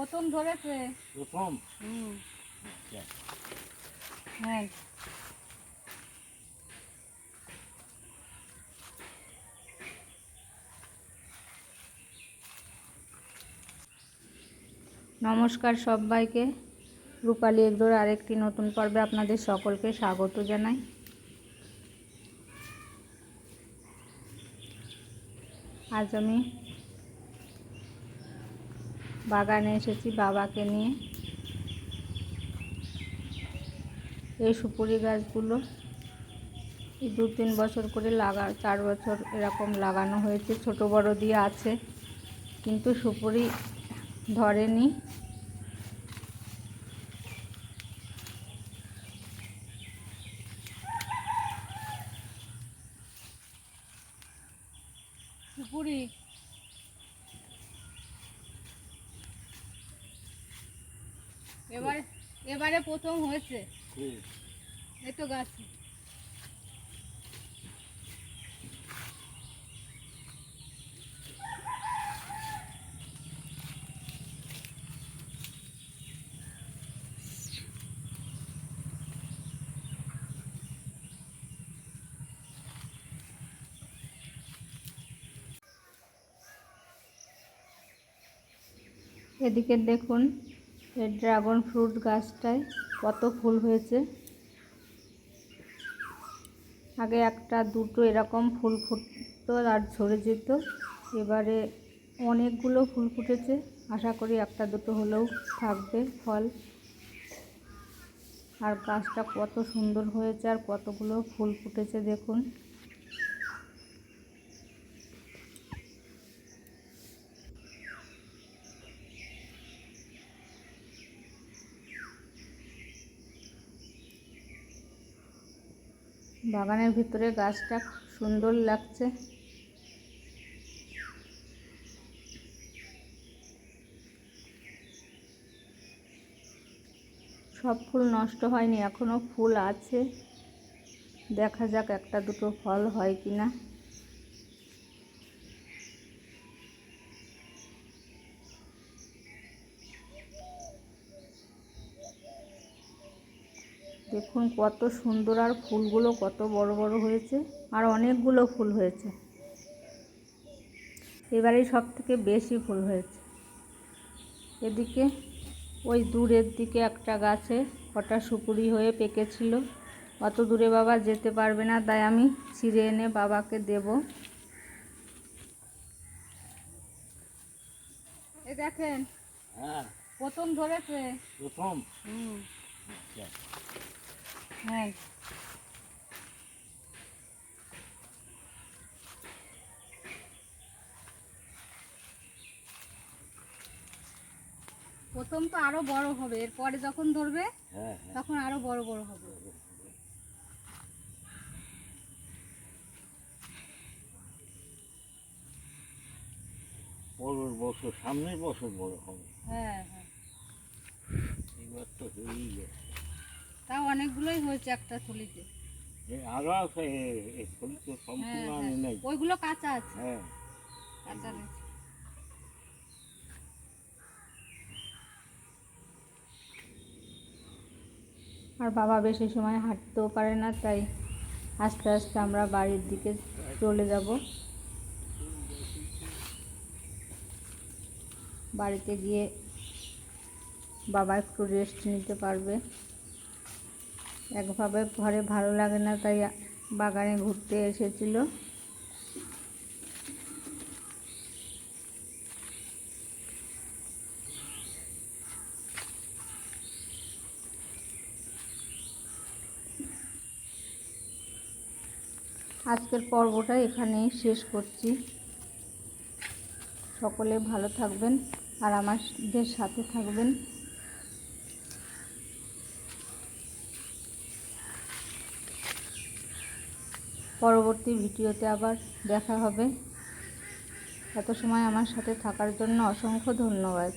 প্রথম ধরেছে। প্রথম? হ্যাঁ। নমস্কার সবাইকে, রূপালী এগ্রোর আরেকটি নতুন পর্বে আপনাদের সকলকে স্বাগত জানাই। আজ আমি বাগানে এসেছি বাবাকে নিয়ে। এই সুপুরি গাছগুলো 2-3 বছর করে 4 বছর এরকম লাগানো হয়েছে, ছোট বড় দিয়ে আছে, কিন্তু সুপুরি ধরেনি। সুপুরি এবারে প্রথম হয়েছে। এই তো গাছ। এদিকে দেখুন, এই ড্রাগন ফ্রুট গাছটায় কত ফুল হয়েছে। আগে একটা দুটো এরকম ফুল ফুটতো আর ঝরে যেত, এবারে অনেকগুলো ফুল ফুটেছে। আশা করি একটা দুটো হলেও থাকবে ফল। আর গাছটা কত সুন্দর হয়েছে আর কতগুলো ফুল ফুটেছে দেখুন। বাগানের ভিতরে গাছটা সুন্দর লাগছে। সব ফুল নষ্ট হয়নি, এখনো ফুল আছে। দেখা যাক একটা দুটো ফল হয় কিনা। দেখুন কত সুন্দর, আর ফুলগুলো কত বড় বড় হয়েছে, আর অনেকগুলো ফুল হয়েছে। এবারে সব থেকে বেশি ফুল হয়েছে। এদিকে ওই দূরের দিকে একটা গাছে কটা সুপুরি হয়ে পেকেছিল। অত দূরে বাবা যেতে পারবে না, তাই আমি ছিঁড়ে এনে বাবাকে দেব। এ দেখেন, হ্যাঁ প্রথম ধরেছে। প্রথম? হ্যাঁ। প্রথম তো আরো বড় হবে, এরপরে যখন ধরবে তখন আরো বড় বড় হবে। পরের বছর, সামনের বছর বড় হবে। হ্যাঁ হ্যাঁ, এবার তো হয়েই গেছে। তাও অনেকগুলোই হয়েছে একটা থলিতে। আরো আছে, এই ফুল তো সম্পূর্ণ আনে নাই। ওইগুলো কাঁচা আছে। হ্যাঁ, কাঁচা রয়েছে। আর বাবা বেশি সময় হাঁটতেও পারে না, তাই আস্তে আস্তে আমরা বাড়ির দিকে চলে যাব। বাড়িতে গিয়ে বাবা একটু রেস্ট নিতে পারবে। একভাবে ঘরে ভালো লাগে না, তাই বাগানে ঘুরতে এসেছিল। আজকের পর্বটা এখানেই শেষ করছি। সকলে ভালো থাকবেন আর আমাদের সাথে থাকবেন। পরবর্তী ভিডিওতে আবার দেখা হবে। এত সময় আমার সাথে থাকার জন্য অসংখ্য ধন্যবাদ।